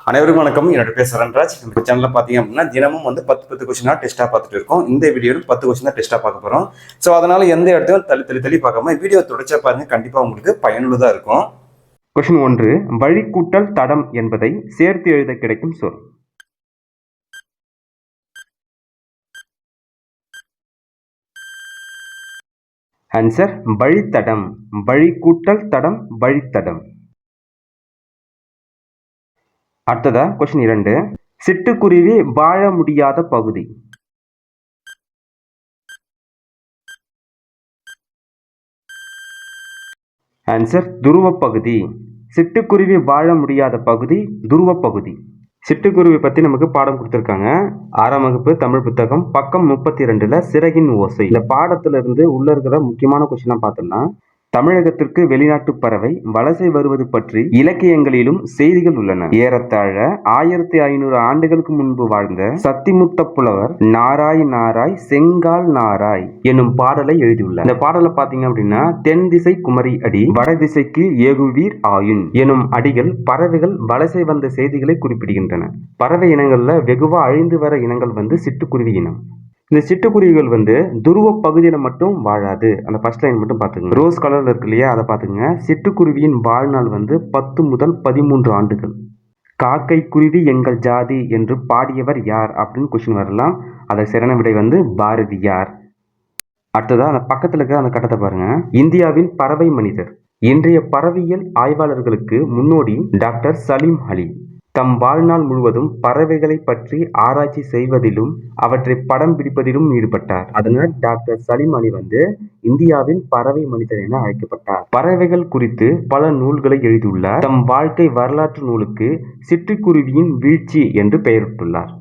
அனைவருக்கும் வணக்கம். என்னோட பேர் சரண்ராஜ். நம்ம சேனலில் பார்த்தீங்க அப்படின்னா தினமும் வந்து 10 கொஸ்டினாக டெஸ்ட்டாக பார்த்துட்டு இருக்கோம். இந்த வீடியோவில் 10 கொஸ்டின் தான் டெஸ்ட்டாக பார்க்க போகிறோம். ஸோ அதனால் எந்த இடத்தையும் தள்ளி பார்க்காம வீடியோ தொடர்ச்சியாக பாருங்கள். கண்டிப்பாக உங்களுக்கு பயனுள்ளதாக இருக்கும். கொஸ்டின் 1, வழி கூட்டல் தடம் என்பதை சேர்த்து எழுத கிடைக்கும் சொல். ஆன்சர் வழித்தடம். வழி கூட்டல் தடம் வழித்தடம். அடுத்ததா கொஸ்டின் 2, சிட்டுக்குருவி வாழ முடியாத பகுதி. ஆன்சர் துருவ பகுதி. சிட்டுக்குருவி வாழ முடியாத பகுதி துருவ பகுதி. சிட்டுக்குருவி பத்தி நமக்கு பாடம் கொடுத்திருக்காங்க. 6ஆம் வகுப்பு தமிழ் புத்தகம் பக்கம் 32ல சிறகின் ஓசை. இந்த பாடத்துல இருந்து உள்ள இருக்கிற முக்கியமான கொஸ்டினா பார்த்தோம்னா, தமிழகத்திற்கு வெளிநாட்டு பறவை வலசை வருவது பற்றி இலக்கியங்களிலும் செய்திகள் உள்ளன. ஏறத்தாழ 1500 ஆண்டுகளுக்கு முன்பு வாழ்ந்த சத்திமுத்த புலவர் நாராய் நாராய் செங்கால் நாராய் என்னும் பாடலை எழுதியுள்ளார். இந்த பாடலை பாத்தீங்க அப்படின்னா, தென் திசை குமரி அடி வட திசைக்கு ஏகுவீர் ஆயுன் எனும் அடிகள் பறவைகள் வலசை வந்த செய்திகளை குறிப்பிடுகின்றன. பறவை இனங்கள்ல வெகுவா அழிந்து வர இனங்கள் வந்து சிட்டுக்குருவி இனம். இந்த சிட்டுக்குருவிகள் வந்து துருவ பகுதியில மட்டும் வாழாது. அந்த ஃபர்ஸ்ட் லைன் மட்டும் பாத்துங்க. ரோஸ் கலர்ல இருக்கு இல்லையா, அதை பாத்துங்க. சிட்டுக்குருவியின் வாழ்நாள் வந்து 10 முதல் 13 ஆண்டுகள். காக்கை குருவி எங்கள் ஜாதி என்று பாடியவர் யார் அப்படின்னு கொஸ்டின் வரலாம். அதை சரியான விடை வந்து பாரதியார். அடுத்ததா அந்த பக்கத்துல இருக்க அந்த கட்டத்தை பாருங்க. இந்தியாவின் பறவை மனிதர். இன்றைய பறவையியல் ஆய்வாளர்களுக்கு முன்னோடி டாக்டர் சலீம் அலி தம் வாழ்நாள் முழுவதும் பறவைகளை பற்றி ஆராய்ச்சி செய்வதிலும் அவற்றை படம் பிடிப்பதிலும் ஈடுபட்டார். அதனால் டாக்டர் சலீம் அலி வந்து இந்தியாவின் பறவை மனிதர் என அழைக்கப்பட்டார். பறவைகள் குறித்து பல நூல்களை எழுதியுள்ளார். தம் வாழ்க்கை வரலாற்று நூலுக்கு சிட்டுக்குருவியின் வீழ்ச்சி என்று பெயரிட்டுள்ளார்.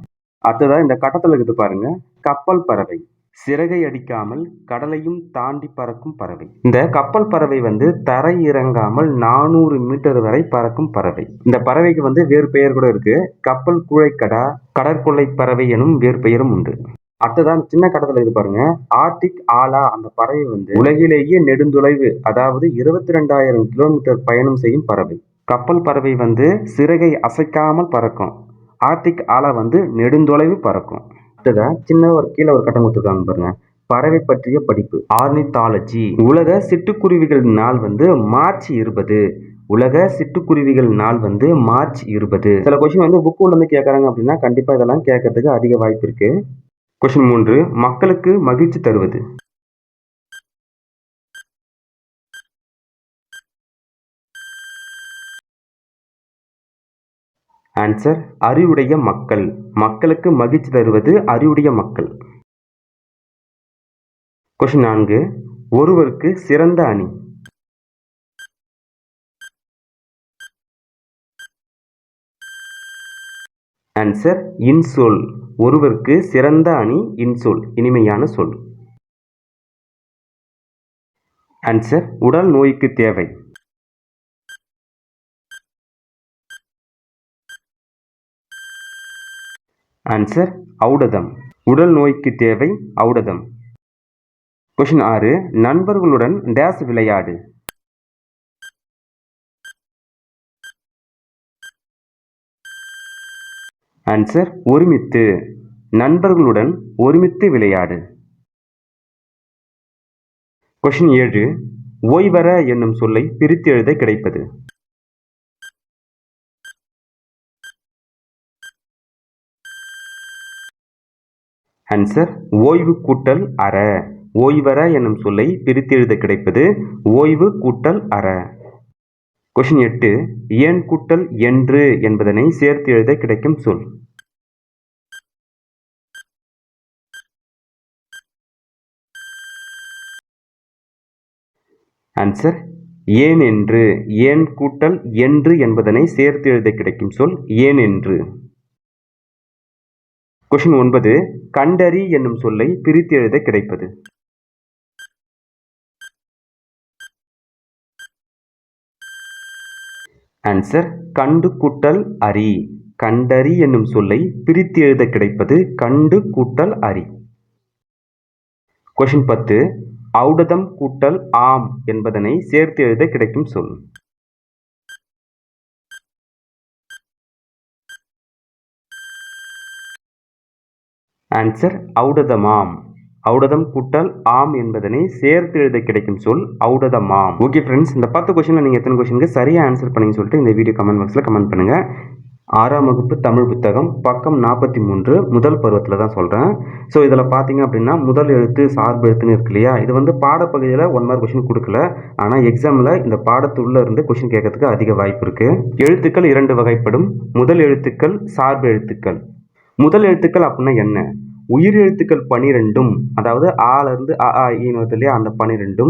அடுத்ததா இந்த கட்டத்தில் இருக்குது பாருங்க. கப்பல் பறவை. சிறகை அடிக்காமல் கடலையும் தாண்டி பறக்கும் பறவை. இந்த கப்பல் பறவை வந்து தரை இறங்காமல் 400 மீட்டர் வரை பறக்கும் பறவை. இந்த பறவைக்கு வந்து வேறு பெயர் கூட இருக்கு. கப்பல் கூழைக்கடா, கடற்கொள்ளை பறவை எனும் வேறு பெயரும் உண்டு. அடுத்ததான் சின்ன கடத்துல இது பாருங்க. ஆர்டிக் ஆலா அந்த பறவை வந்து உலகிலேயே நெடுந்தொலைவு, அதாவது 22,000 கிலோமீட்டர் பயணம் செய்யும் பறவை. கப்பல் பறவை வந்து சிறகை அசைக்காமல் பறக்கும். ஆர்டிக் ஆலா வந்து நெடுந்தொலைவு பறக்கும். சின்ன ஒரு கீழே ஒரு கட்டம் கொடுத்துருக்காங்க பாருங்க. பறவை பற்றிய படிப்பு ஆர்னித்தாலஜி. உலக சிட்டுக்குருவிகள் நாள் வந்து மார்ச் 20. உலக சிட்டுக்குருவிகள் நாள் வந்து மார்ச் 20. சில கொஸ்டின் வந்து புக்குல இருந்து கேட்கறாங்க அப்படின்னா கண்டிப்பா இதெல்லாம் கேட்கறதுக்கு அதிக வாய்ப்பு இருக்கு. கொஸ்டின் 3, மக்களுக்கு மகிழ்ச்சி தருவது. ஆன்சர் அறிவுடைய மக்கள். மக்களுக்கு மகிழ்ச்சி தருவது அறிவுடைய மக்கள். கொஸ்டின் 4, ஒருவருக்கு சிறந்த அணி. ஆன்சர் இன்சொல். ஒருவருக்கு சிறந்த அணி இன்சொல், இனிமையான சொல். ஆன்சர் உடல் நோய்க்கு தேவை. ஆன்சர் ஔடதம். உடல் நோய்க்கு தேவை ஔடதம். கொஸ்டின் 6, நண்பர்களுடன் டேஸ் விளையாடு. ஆன்சர் ஒருமித்து. நண்பர்களுடன் ஒருமித்து விளையாடு. கொஸ்டின் 7, ஓய்வற என்னும் சொல்லை பிரித்து எழுத கிடைப்பது. ஆன்சர் ஓய்வு கூட்டல் அற. ஓய்வற என்னும் சொல்லை பிரித்து எழுத கிடைப்பது ஓய்வு கூட்டல் அற. கொஸ்டின் 8, ஏன் கூட்டல் என்று என்பதனை சேர்த்து எழுத கிடைக்கும் சொல். ஆன்சர் ஏன் என்று. ஏன் கூட்டல் என்று என்பதனை சேர்த்து எழுத கிடைக்கும் சொல் ஏன் என்று. கொஸ்டின் 9, கண்டறி என்னும் சொல்லை பிரித்து எழுத கிடைப்பது. ஆன்சர் கண்டு கூட்டல் அறி. கண்டறி என்னும் சொல்லை பிரித்து எழுத கிடைப்பது கண்டு கூட்டல் அறி. கொஸ்டின் 10, ஔடதம் கூட்டல் ஆம் என்பதனை சேர்த்து எழுத கிடைக்கும் சொல். ஆன்சர் ஔடதமாம். ஔடதம் கூட்டல் ஆம் என்பதனை சேர்த்து எழுத கிடைக்கும் சொல் ஔடதமாம். ஓகே ஃப்ரெண்ட்ஸ், இந்த 10 கொஸ்டினில் நீங்கள் எத்தனை கொஸ்டினுக்கு சரியாக ஆன்சர் பண்ணி சொல்லிட்டு இந்த வீடியோ கமெண்ட் பாக்ஸில் கமெண்ட் பண்ணுங்கள். 6ஆம் வகுப்பு தமிழ் புத்தகம் பக்கம் 43 முதல் பருவத்தில் தான் சொல்கிறேன். ஸோ இதில் பார்த்தீங்க அப்படின்னா முதல் எழுத்து சார்பு எழுத்துன்னு இருக்கு இல்லையா, இது வந்து பாடப்பகுதியில் 1 மார்க் கொஸ்டின் கொடுக்கல. ஆனால் எக்ஸாமில் இந்த பாடத்துள்ள இருந்து கொஸ்டின் கேட்கறதுக்கு அதிக வாய்ப்பு இருக்குது. எழுத்துக்கள் 2 வகைப்படும். முதல் எழுத்துக்கள் சார்பு எழுத்துக்கள். முதல் எழுத்துக்கள் அப்படின்னா என்ன? உயிர் எழுத்துக்கள் 12, அதாவது ஆலேருந்து அ ஆ ஈன்னு வருது இல்லையா, அந்த 12,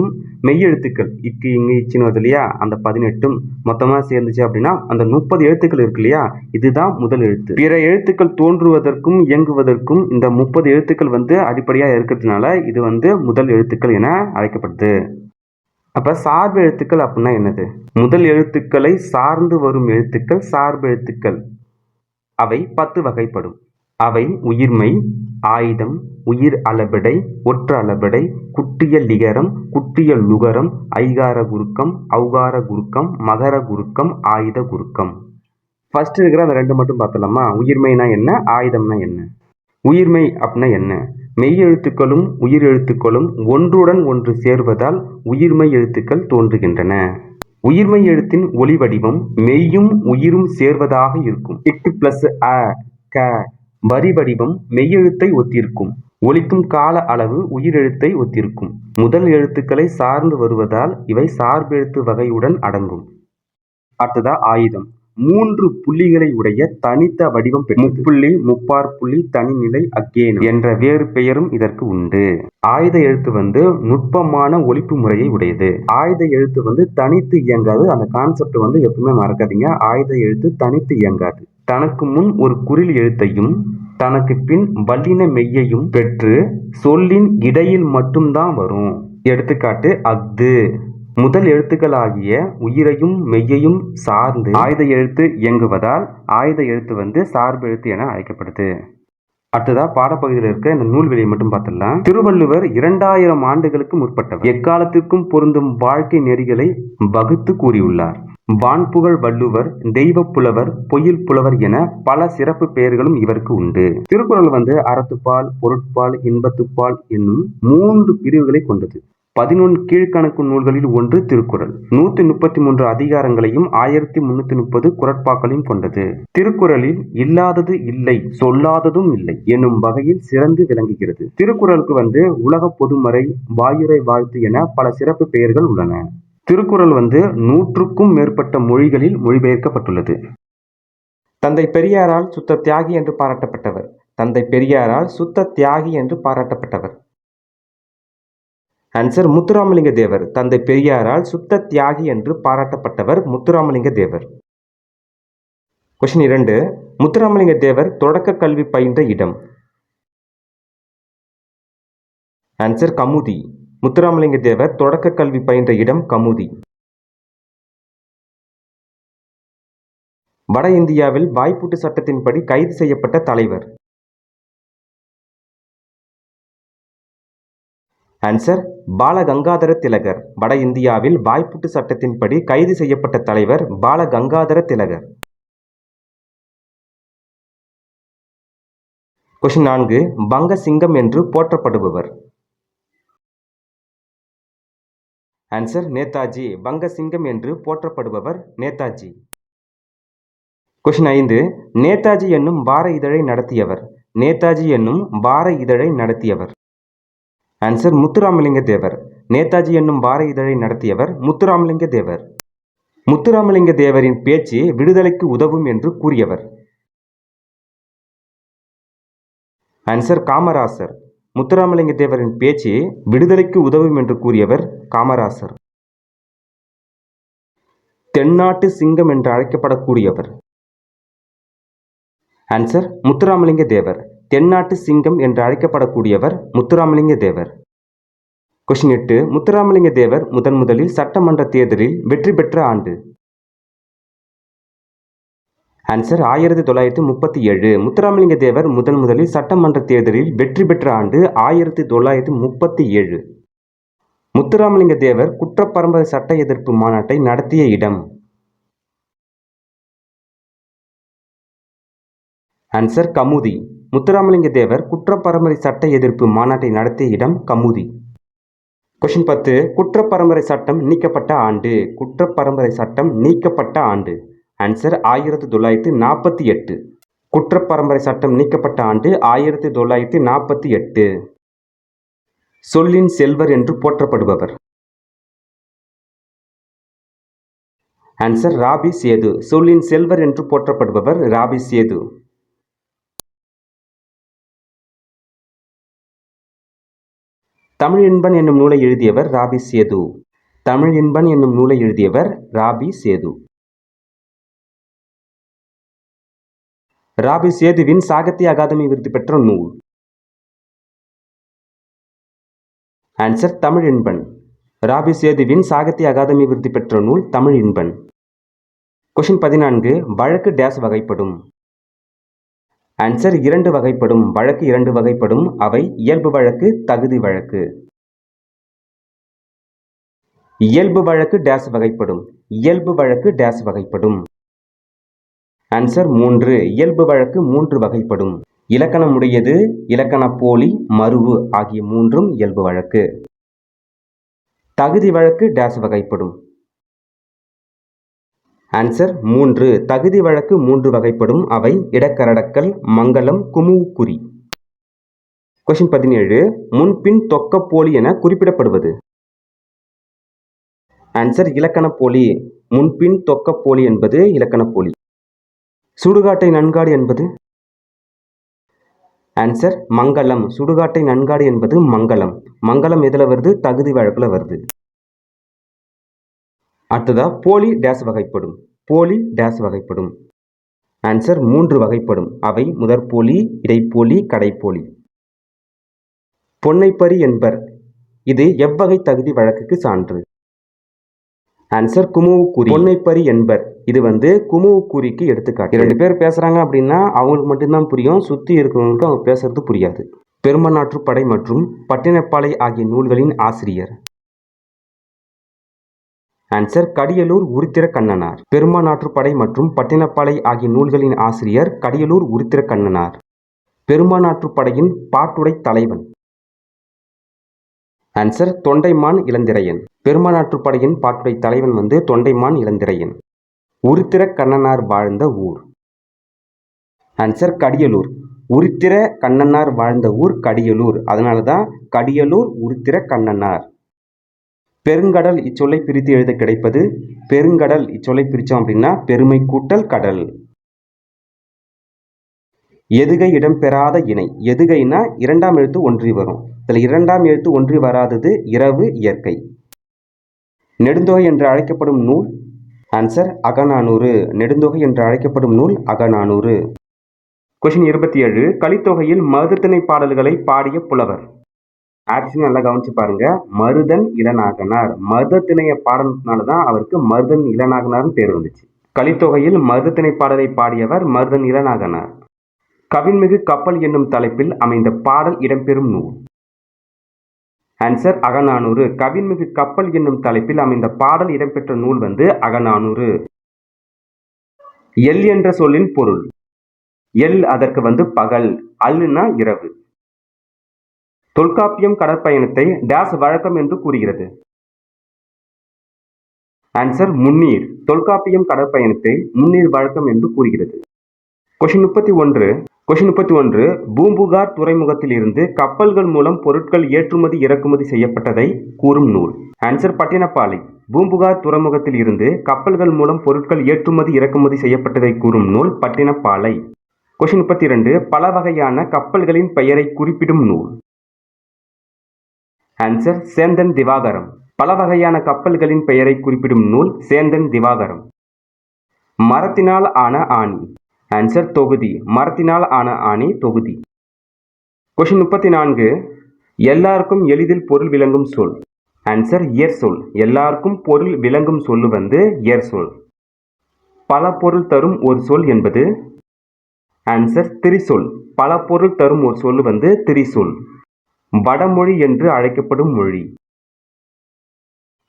மெய் எழுத்துக்கள் இக்கு இங்கு இச்சின்னு வருது இல்லையா, அந்த 18 மொத்தமாக சேர்ந்துச்சு அப்படின்னா அந்த 30 எழுத்துக்கள் இருக்கு இல்லையா, இதுதான் முதல் எழுத்து. பிற எழுத்துக்கள் தோன்றுவதற்கும் இயங்குவதற்கும் இந்த 30 எழுத்துக்கள் வந்து அடிப்படையாக இருக்கிறதுனால இது வந்து முதல் எழுத்துக்கள் என அழைக்கப்படுது. அப்ப சார்பு எழுத்துக்கள் அப்படின்னா என்னது? முதல் எழுத்துக்களை சார்ந்து வரும் எழுத்துக்கள் சார்பு எழுத்துக்கள். அவை 10 வகைப்படும். அவை உயிர்மெய், ஆயுதம், உயிர் அளபெடை, ஒற்று அளபெடை, குட்டிய லிகரம், குட்டிய லுகரம், ஐகார குறுக்கம், ஔகார குறுக்கம், மகர குறுக்கம், ஆயுத குறுக்கம். ஃபர்ஸ்ட் இருக்கிற அந்த 2 மட்டும் பார்த்தலாமா? உயிர்மெய்னா என்ன, ஆயுதம்னா என்ன? உயிர்மெய் அப்படின்னா என்ன? மெய் எழுத்துக்களும் உயிர் எழுத்துக்களும் ஒன்றுடன் ஒன்று சேர்வதால் உயிர்மெய் எழுத்துக்கள் தோன்றுகின்றன. உயிர்மெய் எழுத்தின் ஒலி வடிவம் மெய்யும் உயிரும் சேர்வதாக இருக்கும். இட்டு பிளஸ் அ க. வரி வடிவம் மெய்யெழுத்தை ஒத்திருக்கும். ஒலிக்கும் கால அளவு உயிரெழுத்தை ஒத்திருக்கும். முதல் எழுத்துக்களை சார்ந்து வருவதால் இவை சார்பெழுத்து வகையுடன் அடங்கும். அடுத்ததா ஆயுதம். 3 புள்ளிகளை உடைய தனித்த வடிவம் பெற்றது. முப்புள்ளி, முப்பாற்புள்ளி, தனிநிலை, அக்கேனம் என்ற வேறு பெயரும் இதற்கு உண்டு. ஆயுத எழுத்து வந்து நுட்பமான ஒலிப்பு முறையை உடையது. ஆயுத எழுத்து வந்து தனித்து இயங்காது. அந்த கான்செப்ட் வந்து எப்பவுமே மறக்காதீங்க. ஆயுத எழுத்து தனித்து இயங்காது. தனக்கு முன் ஒரு குறில் எழுத்தையும் தனக்கு பின் வல்லின மெய்யையும் பெற்று சொல்லின் இடையில் மட்டும்தான் வரும். எடுத்துக்காட்டு அஃது. முதல் எழுத்துக்களாகிய உயிரையும் மெய்யையும் சார்ந்து ஆயுத எழுத்து இயங்குவதால் ஆயுத எழுத்து வந்து சார்பு எழுத்து என அழைக்கப்படுது. அடுத்ததா பாடப்பகுதியில் இருக்க இந்த நூல்வெளியை மட்டும் பார்த்துடலாம். திருவள்ளுவர் 2000 ஆண்டுகளுக்கு முற்பட்டவர். எக்காலத்திற்கும் பொருந்தும் வாழ்க்கை நெறிகளை வகுத்து கூறியுள்ளார். வான்புகழ் வள்ளுவர், தெய்வ புலவர், பொய்யில் புலவர் என பல சிறப்பு பெயர்களும் இவருக்கு உண்டு. திருக்குறள் வந்து அறத்துப்பால், பொருட்பால், இன்பத்துப்பால் என்னும் 3 பிரிவுகளை கொண்டது. 11 கீழ்கணக்கு நூல்களில் ஒன்று திருக்குறள். 133 அதிகாரங்களையும் 1330 குறட்பாக்களையும் கொண்டது. திருக்குறளில் இல்லாதது இல்லை, சொல்லாததும் இல்லை என்னும் வகையில் சிறந்து விளங்குகிறது. திருக்குறளுக்கு வந்து உலக பொதுமறை, வாயுரை வாழ்த்து என பல சிறப்பு பெயர்கள் உள்ளன. திருக்குறள் வந்து 100க்கும் மேற்பட்ட மொழிகளில் மொழிபெயர்க்கப்பட்டுள்ளது. தந்தை பெரியாரால் சுத்த தியாகி என்று பாராட்டப்பட்டவர். தந்தை பெரியாரால் சுத்த தியாகி என்று பாராட்டப்பட்டவர். ஆன்சர் முத்துராமலிங்க தேவர். தந்தை பெரியாரால் சுத்த தியாகி என்று பாராட்டப்பட்டவர் முத்துராமலிங்க தேவர். கொஸ்டின் 2. முத்துராமலிங்க தேவர் தொடக்க கல்வி பயின்ற இடம். ஆன்சர் கமுதி. முத்துராமலிங்க தேவர் தொடக்க கல்வி பயின்ற இடம் கமுதி. வட இந்தியாவில் வாய்ப்பூட்டு சட்டத்தின்படி கைது செய்யப்பட்ட தலைவர். ஆன்சர் பாலகங்காதர திலகர். வட இந்தியாவில் வாய்ப்பூட்டு சட்டத்தின்படி கைது செய்யப்பட்ட தலைவர் பாலகங்காதர திலகர். கொஸ்டின் 4. பங்க சிங்கம் என்று போற்றப்படுபவர். ஆன்சர் நேதாஜி. பங்க சிங்கம் என்று போற்றப்படுபவர் நேதாஜி. கொஸ்டின் 5. நேதாஜி என்னும் வார இதழை நடத்தியவர். நேதாஜி என்னும் வார இதழை நடத்தியவர். ஆன்சர் முத்துராமலிங்க தேவர். நேதாஜி என்னும் வார இதழை நடத்தியவர் முத்துராமலிங்க தேவர். முத்துராமலிங்க தேவரின் பேச்சு விடுதலைக்கு உதவும் என்று கூறியவர். ஆன்சர் காமராசர். முத்துராமலிங்க தேவரின் பேச்சு விடுதலைக்கு உதவும் என்று கூறியவர் காமராசர். தென்னாட்டு சிங்கம் என்று அழைக்கப்படக்கூடியவர். ஆன்சர் முத்துராமலிங்க தேவர். தென்னாட்டு சிங்கம் என்று அழைக்கப்படக்கூடியவர் முத்துராமலிங்க தேவர். கொஸ்டின் 8. முத்துராமலிங்க தேவர் முதலில் சட்டமன்ற தேர்தலில் வெற்றி பெற்ற ஆண்டு. ஆன்சர் 1937. முத்துராமலிங்க தேவர் முதலில் சட்டமன்ற தேர்தலில் வெற்றி பெற்ற ஆண்டு 1937. முத்துராமலிங்க தேவர் குற்றப்பரம்பரை சட்ட எதிர்ப்பு மாநாட்டை நடத்திய இடம். ஆன்சர் கமுதி. முத்துராமலிங்க தேவர் குற்றப்பரம்பரை சட்ட எதிர்ப்பு மாநாட்டை நடத்திய இடம் கமுதி. கொஸ்டின் 10. குற்றப்பரம்பரை சட்டம் நீக்கப்பட்ட ஆண்டு. குற்றப்பரம்பரை சட்டம் நீக்கப்பட்ட ஆண்டு. ஆன்சர் 1948. குற்றப்பரம்பரை சட்டம் நீக்கப்பட்ட ஆண்டு 1948. சொல்லின் செல்வர் என்று போற்றப்படுபவர். ஆன்சர் ராபி சேது. சொல்லின் செல்வர் என்று போற்றப்படுபவர் ராபி சேது. தமிழ் இன்பன் என்னும் நூலை எழுதியவர் ராபி சேது. தமிழ் இன்பன் என்னும் நூலை எழுதியவர் ராபி சேது. ராபி சேதுவின் சாகித்ய அகாதமி விருது பெற்ற நூல். ஆன்சர் தமிழ் இன்பன். ராபி சேதுவின் சாகித்ய அகாதமி விருது பெற்ற நூல் தமிழ் இன்பன். கொஸ்டின் 14. வழக்கு டேஸ் வகைப்படும். ஆன்சர் 2 வகைப்படும். வழக்கு 2 வகைப்படும். அவை இயல்பு வழக்கு, தகுதி வழக்கு. இயல்பு வழக்கு டேஸ் வகைப்படும். இயல்பு வழக்கு டேஸ் வகைப்படும். ஆன்சர் 3. இயல்பு வழக்கு 3 வகைப்படும். இலக்கணமுடையது, இலக்கண போலி, மருவு ஆகிய 3ம் இயல்பு வழக்கு. தகுதி வழக்கு டேஸ் வகைப்படும். ஆன்சர் 3. தகுதி வழக்கு 3 வகைப்படும். அவை இடக்கரடக்கல், மங்கலம், குமுவுக்குறி. கொஸ்டின் 17. முன்பின் தொக்க போலி என குறிப்பிடப்படுவது. ஆன்சர் இலக்கண போலி. முன்பின் தொக்க போலி என்பது இலக்கண போலி. சுடுகாட்டை நன்காடு என்பது. ஆன்சர் மங்கலம். சுடுகாட்டை நன்காடு என்பது மங்கலம். மங்கலம் எதுல வருது? தகுதி வழக்குல வருது. அடுத்ததா போலி டேஸ் வகைப்படும். போலி டேஸ் வகைப்படும். ஆன்சர் 3 வகைப்படும். அவை முதற்போலி, இடைப்போலி, கடைப்போலி. பொன்னைப்பறி என்பர். இது எவ்வகை தகுதி வழக்குக்கு சான்று? ஆன்சர் குமுவுக்குறி. பொன்னைப்பறி என்பர். இது குமுவுக்குறிக்கு எடுத்துக்காட்டு. 2 பேர் பேசுறாங்க அப்படின்னா அவங்களுக்கு மட்டும்தான் புரியும். சுத்தி இருக்கிறவங்களுக்கு அவங்க பேசுறது புரியாது. பெருமநாற்றுப்படை மற்றும் பட்டினப்பாலை ஆகிய நூல்களின் ஆசிரியர். ஆன்சர் கடியலூர் உருத்திர கண்ணனார். பெருமாநாற்றுப்படை மற்றும் பட்டினப்பாலை ஆகிய நூல்களின் ஆசிரியர் கடியலூர் உருத்திர கண்ணனார். பெருமாநாற்றுப்படையின் பாட்டுடை தலைவன். ஆன்சர் தொண்டைமான் இளந்திரையன். பெருமாநாற்றுப்படையின் பாட்டுடை தலைவன் தொண்டைமான் இளந்திரையன். உருத்திர கண்ணனார் வாழ்ந்த ஊர். ஆன்சர் கடியலூர். உருத்திர கண்ணனார் வாழ்ந்த ஊர் கடியலூர். அதனாலதான் கடியலூர் உருத்திர கண்ணனார். பெருங்கடல் இச்சொல்லை பிரித்து எழுத கிடைப்பது. பெருங்கடல் இச்சொல்லை பிரித்தோம் அப்படின்னா பெருமை கூட்டல் கடல். எதுகை இடம்பெறாத இணை. எதுகைனா 2ஆம் எழுத்து ஒன்றி வரும். இதில் 2ஆம் எழுத்து ஒன்றி வராதது இரவு, இயற்கை. நெடுந்தொகை என்று அழைக்கப்படும் நூல். ஆன்சர் அகநானூறு. நெடுந்தொகை என்று அழைக்கப்படும் நூல் அகநானூறு. கொஸ்டின் 27. கலித்தொகையில் மருதத்திணை பாடல்களை பாடிய புலவர். ஆக்சுவலி நல்லா கவனிச்சு பாருங்க. மருதன் இளநாகனார். மருதத்திணைய பாடினதுனாலதான் அவருக்கு மருதன் இளநாகனார்னு பேர் வந்துச்சு. கலித்தொகையில் மருதத்திணை பாடலை பாடியவர் மருதன் இளநாகனார். கவின்மிகு கப்பல் என்னும் தலைப்பில் அமைந்த பாடல் இடம்பெறும் நூல். ஆன்சர் அகநானூறு. கவின்மிகு கப்பல் என்னும் தலைப்பில் அமைந்த பாடல் இடம்பெற்ற நூல் அகநானூறு. எல் என்ற சொல்லின் பொருள். எல் அதற்கு பகல், அல்லுனா இரவு. தொல்காப்பியம் கடற்பயணத்தை டேஸ் வழக்கம் என்று கூறுகிறது. ஆன்சர் முன்னீர். தொல்காப்பியம் கடற்பயணத்தை முன்னீர் வழக்கம் என்று கூறுகிறது. கொஸ்டின் 31. பூம்புகார் துறைமுகத்தில் இருந்து கப்பல்கள் மூலம் பொருட்கள் ஏற்றுமதி இறக்குமதி செய்யப்பட்டதை கூறும் நூல். ஆன்சர் பட்டினப்பாலை. பூம்புகார் துறைமுகத்தில் இருந்து கப்பல்கள் மூலம் பொருட்கள் ஏற்றுமதி இறக்குமதி செய்யப்பட்டதை கூறும் நூல் பட்டினப்பாலை. கொஸ்டின் 32. பல வகையான கப்பல்களின் பெயரை குறிப்பிடும் நூல். ஆன்சர் சேந்தன் திவாகரம். பல வகையான கப்பல்களின் பெயரை குறிப்பிடும் நூல் சேந்தன் திவாகரம். மரத்தினால் ஆன ஆணி. ஆன்சர் தொகுதி. மரத்தினால் ஆன ஆணி தொகுதி. கொஸ்டின் 34. எல்லாருக்கும் எளிதில் பொருள் விளங்கும் சொல். ஆன்சர் இயற் சொல். எல்லாருக்கும் பொருள் விளங்கும் சொல்லு இயற் சொல். பல பொருள் தரும் ஒரு சொல் என்பது. ஆன்சர் திரிசொல். பல பொருள் தரும் ஒரு சொல்லு திரிசொல். வடமொழி என்று அழைக்கப்படும் மொழி.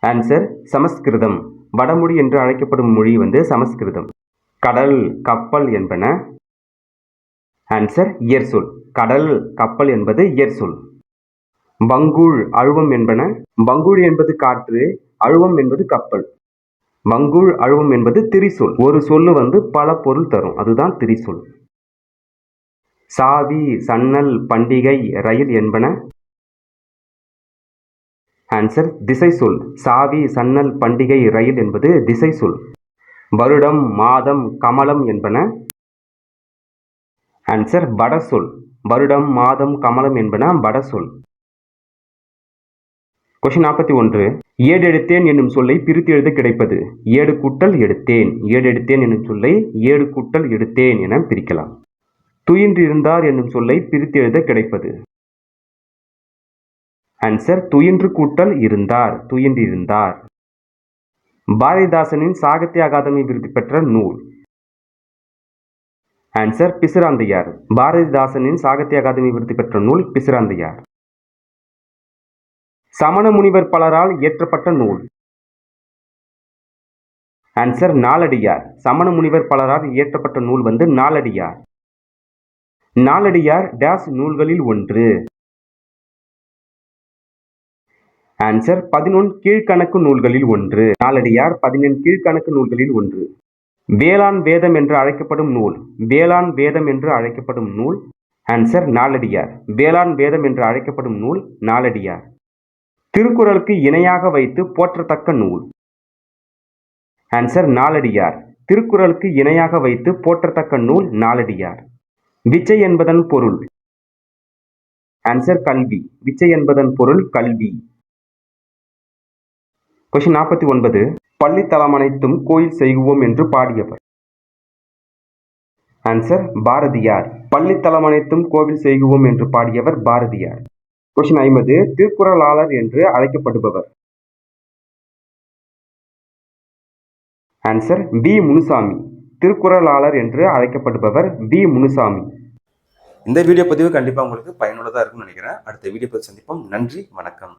ஆன்சர் சமஸ்கிருதம். வடமொழி என்று அழைக்கப்படும் மொழி சமஸ்கிருதம். கடல், கப்பல் என்பன. ஆன்சர் இயற்சொல். கடல், கப்பல் என்பது இயற்சொல். வங்கூழ், அழுவம் என்பன. வங்கூழ் என்பது காற்று, அழுவம் என்பது கப்பல். வங்கூழ், அழுவம் என்பது திரிசொல். ஒரு சொல்லு பல பொருள் தரும், அதுதான் திரிசொல். சாவி, சன்னல், பண்டிகை, ரயில் என்பன. ஆன்சர் திசை சொல். சாவி, சன்னல், பண்டிகை, ரயில் என்பது திசை சொல். வருடம், மாதம், கமலம் என்பன. ஆன்சர் வட சொல். வருடம், மாதம், கமலம் என்பன வட சொல். கொஸ்டின் 41. ஏடெடுத்தேன் என்னும் சொல்லை பிரித்து எழுத கிடைப்பது. ஏடு கூட்டல் எடுத்தேன். ஏடெடுத்தேன் என்னும் சொல்லை ஏடு கூட்டல் எடுத்தேன் என பிரிக்கலாம். துயின்றிருந்தார் என்னும் சொல்லை பிரித்து எழுத கிடைப்பது. ஆன்சர் துயின்று கூட்டல் இருந்தார். துயின்றிருந்தார். பாரதிதாசனின் சாகித்ய அகாதமி விருது பெற்ற நூல். ஆன்சர் பிசிராந்தையார். பாரதிதாசனின் சாகித்ய அகாதமி விருது பெற்ற நூல் பிசிராந்தையார். சமண முனிவர் பலரால் இயற்றப்பட்ட நூல். ஆன்சர் நாலடியார். சமண முனிவர் பலரால் இயற்றப்பட்ட நூல் நாலடியார். நாலடியார் டேஸ் நூல்களில் ஒன்று. ஆன்சர் 11 கீழ்கணக்கு நூல்களில் ஒன்று. நாலடியார் 11 கீழ்கணக்கு நூல்களில் ஒன்று. வேளாண் வேதம் என்று அழைக்கப்படும் நூல். வேளாண் வேதம் என்று அழைக்கப்படும் நூல். ஆன்சர் நாலடியார். வேளாண் வேதம் என்று அழைக்கப்படும் நூல் நாலடியார். திருக்குறளுக்கு இணையாக வைத்து போற்றத்தக்க நூல். ஆன்சர் நாலடியார். திருக்குறளுக்கு இணையாக வைத்து போற்றத்தக்க நூல் நாலடியார். விச்சை என்பதன் பொருள். ஆன்சர் கல்வி. விச்சை என்பதன் பொருள் கல்வி. கொஸ்டின் 49. பள்ளித்தலம் அனைத்தும் கோயில் செய்குவோம் என்று பாடியவர். ஆன்சர் பாரதியார். பள்ளித்தலம் அனைத்தும் கோவில் செய்குவோம் என்று பாடியவர் பாரதியார். கொஸ்டின் 50. திருக்குறளாளர் என்று அழைக்கப்படுபவர். Answer we Munusamy. திருக்குறளாளர் என்று அழைக்கப்படுபவர் வி முனுசாமி. இந்த வீடியோ பதிவு கண்டிப்பாக உங்களுக்கு பயனுள்ளதாக இருக்கும்னு நினைக்கிறேன். அடுத்த வீடியோ பதிவு சந்திப்போம். நன்றி, வணக்கம்.